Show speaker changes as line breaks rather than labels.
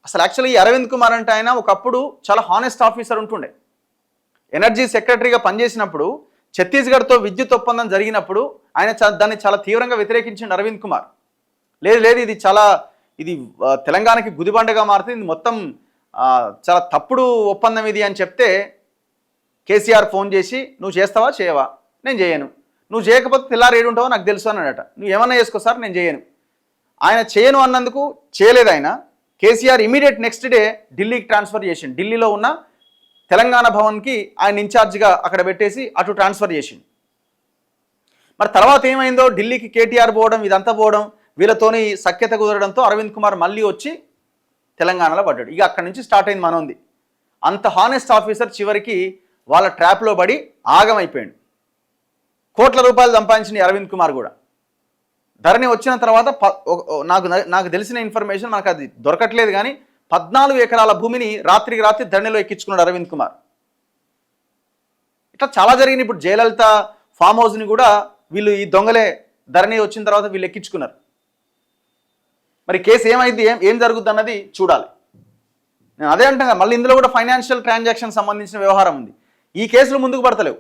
అసలు యాక్చువల్లీ అరవింద్ కుమార్ అంటే ఆయన ఒకప్పుడు చాలా హానెస్ట్ ఆఫీసర్ ఉంటుండే. ఎనర్జీ సెక్రటరీగా పనిచేసినప్పుడు ఛత్తీస్గఢ్తో విద్యుత్ ఒప్పందం జరిగినప్పుడు ఆయన దాన్ని చాలా తీవ్రంగా వ్యతిరేకించిండు అరవింద్ కుమార్. లేదు ఇది తెలంగాణకి గుదిబండగా మారుతుంది, ఇది మొత్తం చాలా తప్పుడు ఒప్పందం ఇది అని చెప్తే కేసీఆర్ ఫోన్ చేసి నువ్వు చేస్తావా చేయవా, నేను చేయను, నువ్వు చేయకపోతే తెల్లారు ఏడు ఉంటావో నాకు తెలుసు అన్నాడట. నువ్వు ఏమన్నా చేసుకో సార్ నేను చేయను. ఆయన చేయను అన్నందుకు చేయలేదు ఆయన. కేసీఆర్ ఇమీడియట్ నెక్స్ట్ డే ఢిల్లీకి ట్రాన్స్ఫర్ చేసిండు. ఢిల్లీలో ఉన్న తెలంగాణ భవన్కి ఆయన ఇన్ఛార్జ్గా అక్కడ పెట్టేసి అటు ట్రాన్స్ఫర్ చేసిండు. మరి తర్వాత ఏమైందో, ఢిల్లీకి కేటీఆర్ పోవడం, ఇదంతా పోవడం, వీళ్ళతోని సఖ్యత కుదరడంతో అరవింద్ కుమార్ మళ్ళీ వచ్చి తెలంగాణలో పడ్డాడు. ఇక అక్కడి నుంచి స్టార్ట్ అయింది మనోంది. అంత హానెస్ట్ ఆఫీసర్ చివరికి వాళ్ళ ట్రాప్లో పడి ఆగమైపోయాడు. కోట్ల రూపాయలు సంపాదించిన అరవింద్ కుమార్ కూడా ధరణి వచ్చిన తర్వాత నాకు తెలిసిన ఇన్ఫర్మేషన్, మనకు అది దొరకట్లేదు కానీ 14 ఎకరాల భూమిని రాత్రికి రాత్రి ధరణిలో ఎక్కించుకున్నాడు అరవింద్ కుమార్. ఇట్లా చాలా జరిగింది. ఇప్పుడు జయలలిత ఫామ్ హౌస్ని కూడా వీళ్ళు ఈ దొంగలే ధరణి వచ్చిన తర్వాత వీళ్ళు ఎక్కించుకున్నారు. మరి కేసు ఏమైంది, ఏం జరుగుద్ది అన్నది చూడాలి. నేను అదే అంటాను, మళ్ళీ ఇందులో కూడా ఫైనాన్షియల్ ట్రాన్సాక్షన్ సంబంధించిన వ్యవహారం ఉంది. ఈ కేసులు ముందుకు పడతలేవు.